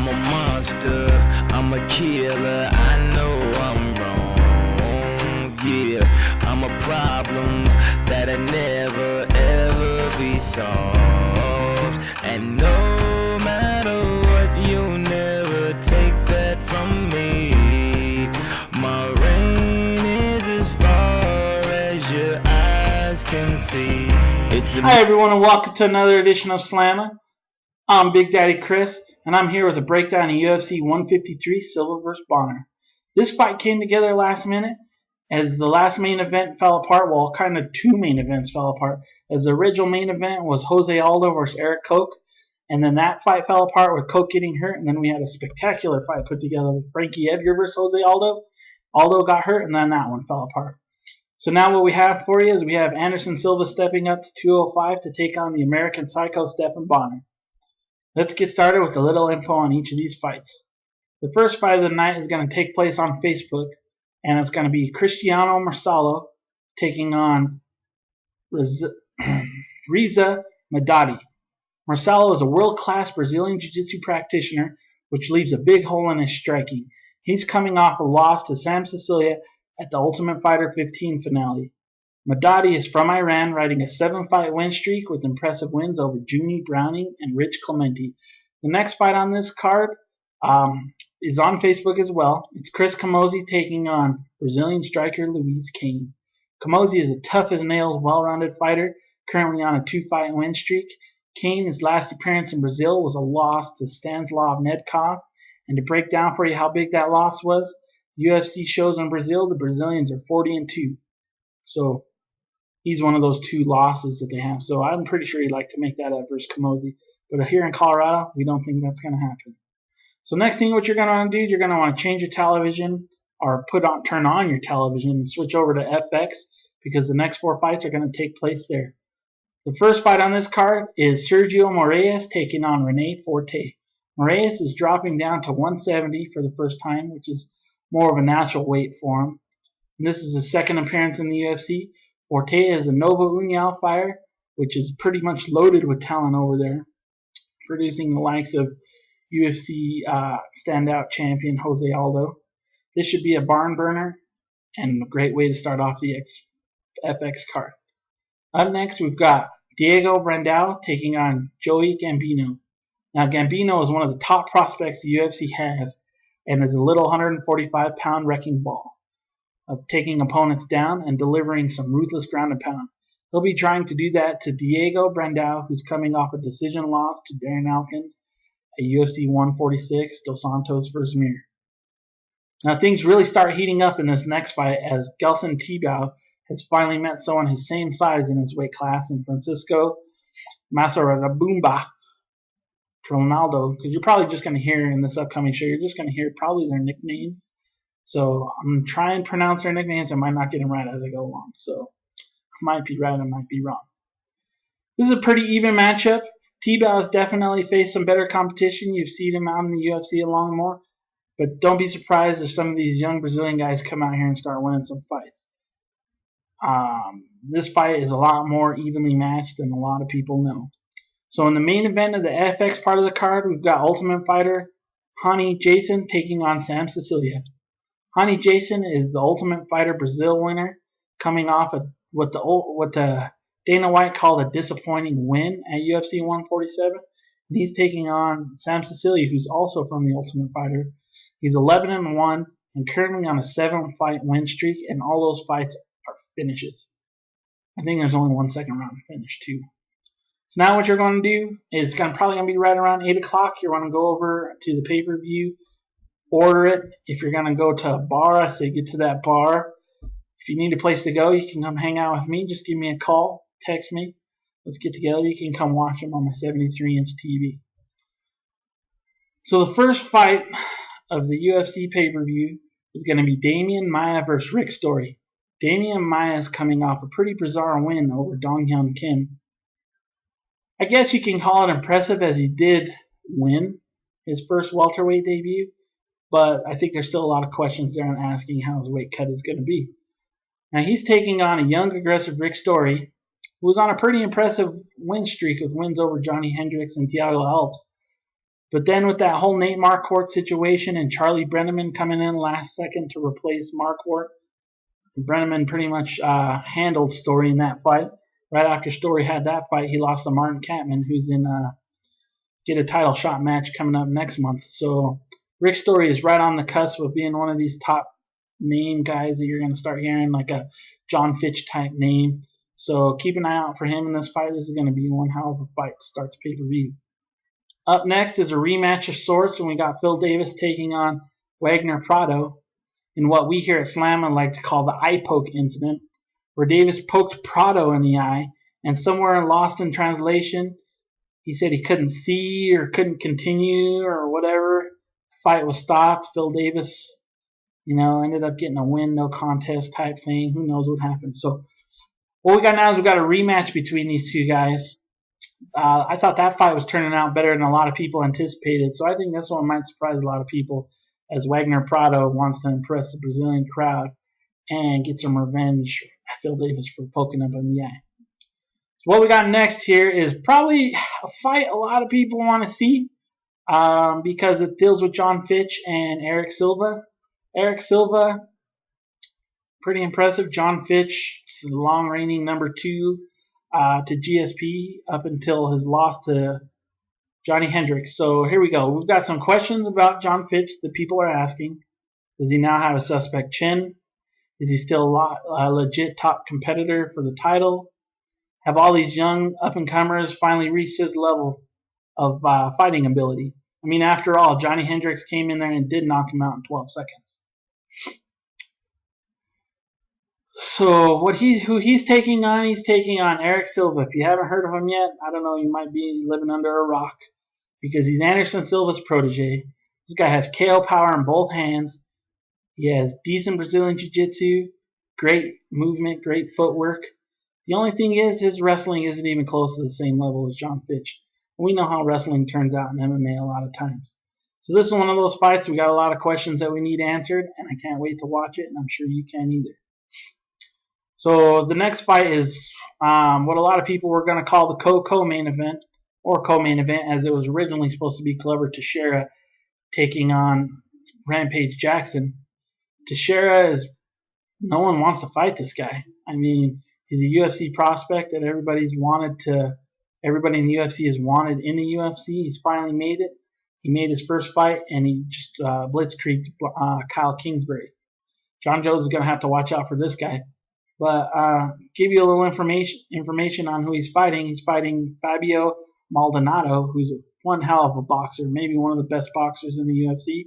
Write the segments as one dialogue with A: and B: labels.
A: I'm a monster, I'm a killer, I know I'm wrong, yeah. I'm a problem that'll never ever be solved. And no matter what, you'll never take that from me. My reign is as far as your eyes can see.
B: Hi everyone, and welcome to another edition of Slamma. I'm Big Daddy Chris, and I'm here with a breakdown of UFC 153 Silva vs. Bonner. This fight came together last minute as the last main event fell apart. Well, kind of two main events fell apart. As the original main event was Jose Aldo versus Eric Koch, and then that fight fell apart with Koch getting hurt, and then we had a spectacular fight put together with Frankie Edgar versus Jose Aldo. Aldo got hurt, and then that one fell apart. So now what we have for you is we have Anderson Silva stepping up to 205 to take on the American Psycho Stephan Bonner. Let's get started with a little info on each of these fights. The first fight of the night is going to take place on Facebook, and it's going to be Cristiano Marsalo taking on Reza Madadi. Marsalo is a world-class Brazilian Jiu-Jitsu practitioner, which leaves a big hole in his striking. He's coming off a loss to Sam Sicilia at the Ultimate Fighter 15 finale. Madadi is from Iran, riding a 7-fight win streak with impressive wins over Juni Browning and Rich Clemente. The next fight on this card is on Facebook as well. It's Chris Camozzi taking on Brazilian striker Luis Kane. Camozzi is a tough-as-nails, well-rounded fighter, currently on a 2-fight win streak. Kane, his last appearance in Brazil was a loss to Stanislav Nedkov. And to break down for you how big that loss was, UFC shows in Brazil, the Brazilians are 40-2. So he's one of those two losses that they have. So I'm pretty sure he'd like to make that up versus Camozzi. But here in Colorado, we don't think that's going to happen. So next thing what you're going to want to do, you're going to want to change your television or turn on your television and switch over to FX because the next 4 fights are going to take place there. The first fight on this card is Sergio Moraes taking on Rene Forte. Moraes is dropping down to 170 for the first time, which is more of a natural weight for him. And this is his second appearance in the UFC. Forte is a Nova União fighter, which is pretty much loaded with talent over there, producing the likes of UFC standout champion Jose Aldo. This should be a barn burner and a great way to start off the FX card. Up next, we've got Diego Brandao taking on Joey Gambino. Now, Gambino is one of the top prospects the UFC has, and is a little 145-pound wrecking ball of taking opponents down and delivering some ruthless ground and pound. He'll be trying to do that to Diego Brandao, who's coming off a decision loss to Darren Elkins at UFC 146, Dos Santos vs. Mir. Now things really start heating up in this next fight as Gelson Tibau has finally met someone his same size in his weight class in Francisco Massaranabumba Ronaldo, because you're probably just going to hear in this upcoming show, you're just going to hear probably their nicknames. So I'm going to try and pronounce their nicknames. I might not get them right as I go along. So I might be right, I might be wrong. This is a pretty even matchup. Tibau has definitely faced some better competition. You've seen him out in the UFC a lot more. But don't be surprised if some of these young Brazilian guys come out here and start winning some fights. This fight is a lot more evenly matched than a lot of people know. So in the main event of the FX part of the card, we've got Ultimate Fighter Rony Jason taking on Sam Sicilia. Rony Jason is the Ultimate Fighter Brazil winner, coming off of what the Dana White called a disappointing win at UFC 147. And he's taking on Sam Sicilia, who's also from the Ultimate Fighter. He's 11-1 and currently on a 7-fight win streak, and all those fights are finishes. I think there's only one second round finish too. So now what you're going to do is probably going to be right around 8 o'clock. You're going to go over to the pay-per-view, order it. If you're going to go to a bar, I say get to that bar. If you need a place to go, you can come hang out with me. Just give me a call, text me. Let's get together. You can come watch them on my 73-inch TV. So the first fight of the UFC pay-per-view is going to be Demian Maia versus Rick Story. Demian Maia is coming off a pretty bizarre win over Dong Hyun Kim. I guess you can call it impressive as he did win his first welterweight debut, but I think there's still a lot of questions there on asking how his weight cut is going to be. Now he's taking on a young, aggressive Rick Story, who was on a pretty impressive win streak with wins over Johnny Hendricks and Thiago Alves. But then with that whole Nate Marquardt situation and Charlie Brenneman coming in last second to replace Marquardt, Brenneman pretty much handled Story in that fight. Right after Story had that fight, he lost to Martin Kampmann, who's in get a title shot match coming up next month. So Rick Story is right on the cusp of being one of these top name guys that you're going to start hearing, like a John Fitch type name. So keep an eye out for him in this fight. This is going to be one hell of a fight to start the pay-per-view. Up next is a rematch of sorts, and we got Phil Davis taking on Wagner Prado in what we here at Slamma like to call the eye poke incident, where Davis poked Prado in the eye, and somewhere lost in translation, he said he couldn't see or couldn't continue or whatever. The fight was stopped. Phil Davis, ended up getting a win, no contest type thing. Who knows what happened? So what we got now is we got a rematch between these two guys. I thought that fight was turning out better than a lot of people anticipated, so I think this one might surprise a lot of people, as Wagner Prado wants to impress the Brazilian crowd and get some revenge at Phil Davis for poking him in the eye. So what we got next here is probably a fight a lot of people want to see because it deals with John Fitch and Eric Silva. Eric Silva, pretty impressive. John Fitch, the long reigning number 2 to GSP up until his loss to Johnny Hendricks. So here we go. We've got some questions about John Fitch that people are asking. Does he now have a suspect chin? Is he still a legit top competitor for the title? Have all these young up-and-comers finally reached his level of fighting ability? I mean, after all, Johnny Hendricks came in there and did knock him out in 12 seconds. So who he's taking on Eric Silva. If you haven't heard of him yet, I don't know, you might be living under a rock, because he's Anderson Silva's protege. This guy has KO power in both hands. He has decent Brazilian jiu-jitsu, great movement, great footwork. The only thing is his wrestling isn't even close to the same level as John Fitch. We know how wrestling turns out in MMA a lot of times. So this is one of those fights. We got a lot of questions that we need answered, and I can't wait to watch it, and I'm sure you can either. So the next fight is what a lot of people were going to call the co-main event, or co-main event, as it was originally supposed to be Glover Teixeira taking on Rampage Jackson. Teixeira no one wants to fight this guy. I mean, he's a UFC prospect that everybody in the UFC has wanted in the UFC. He's finally made it. He made his first fight, and he just blitzkrieged Kyle Kingsbury. John Jones is going to have to watch out for this guy. But give you a little information on who he's fighting. He's fighting Fabio Maldonado, who's one hell of a boxer, maybe one of the best boxers in the UFC.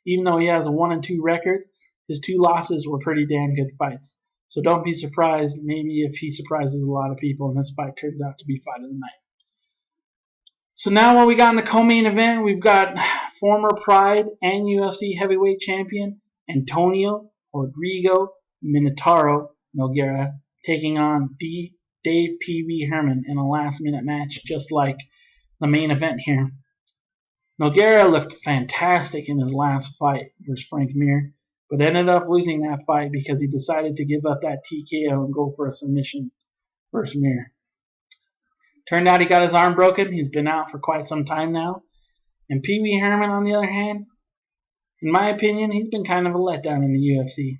B: Even though he has a 1-2 record, his 2 losses were pretty damn good fights. So don't be surprised, maybe if he surprises a lot of people and this fight turns out to be fight of the night. So now what we got in the co-main event, we've got former Pride and UFC heavyweight champion Antonio Rodrigo Minotauro Nogueira taking on Dave Pee-wee Herman in a last-minute match, just like the main event here. Nogueira looked fantastic in his last fight versus Frank Mir, but ended up losing that fight because he decided to give up that TKO and go for a submission versus Mir. Turned out he got his arm broken. He's been out for quite some time now. And Pee-wee Herman, on the other hand, in my opinion, he's been kind of a letdown in the UFC.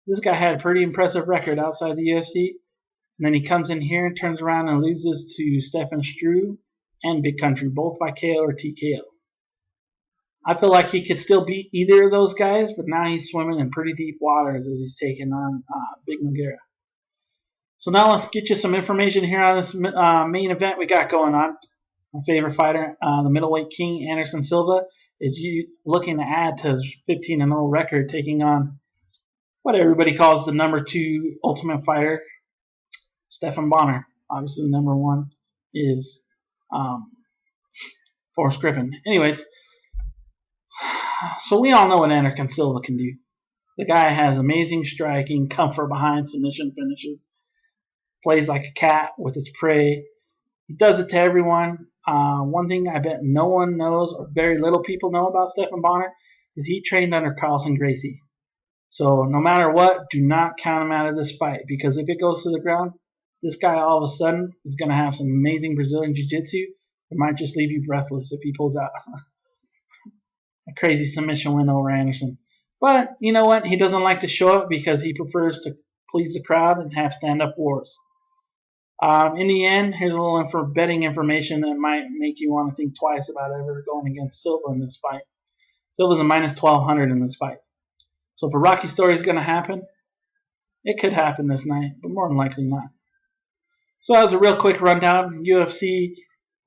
B: This guy had a pretty impressive record outside the UFC, and then he comes in here and turns around and loses to Stefan Struve and Big Country, both by KO or TKO. I feel like he could still beat either of those guys, but now he's swimming in pretty deep waters as he's taking on Big Nogueira. So now let's get you some information here on this main event we got going on. My favorite fighter, the middleweight king, Anderson Silva, is looking to add to his 15-0 record, taking on what everybody calls the number 2 Ultimate Fighter, Stephan Bonnar. Obviously, the number 1 is Forrest Griffin. Anyways, so we all know what Anderson Silva can do. The guy has amazing striking, comfort behind submission finishes, plays like a cat with his prey. He does it to everyone. One thing I bet no one knows, or very little people know about Stephan Bonnar, is he trained under Carlson Gracie. So no matter what, do not count him out of this fight, because if it goes to the ground, this guy all of a sudden is going to have some amazing Brazilian jiu-jitsu. It might just leave you breathless if he pulls out. a crazy submission win over Anderson. But you know what? He doesn't like to show it because he prefers to please the crowd and have stand-up wars. In the end, here's a little betting information that might make you want to think twice about ever going against Silva in this fight. Silva's a minus 1,200 in this fight. So if a Rocky story is going to happen, it could happen this night, but more than likely not. So that was a real quick rundown. UFC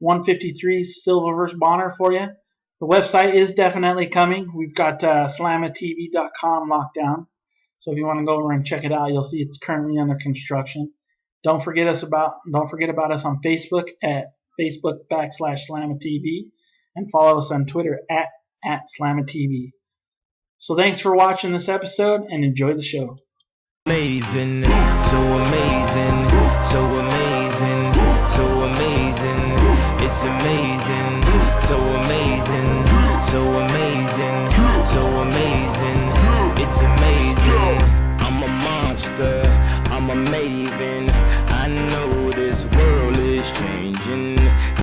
B: 153 Silva vs. Bonner for you. The website is definitely coming. We've got slamatv.com locked down. So if you want to go over and check it out, you'll see it's currently under construction. Don't forget about us on Facebook at Facebook.com/slamatv and follow us on Twitter at slamatv. So thanks for watching this episode and enjoy the show.
A: Amazing, so amazing, so amazing, so amazing. It's amazing, so amazing, so amazing, so amazing. It's amazing. I'm a monster, I'm a maven.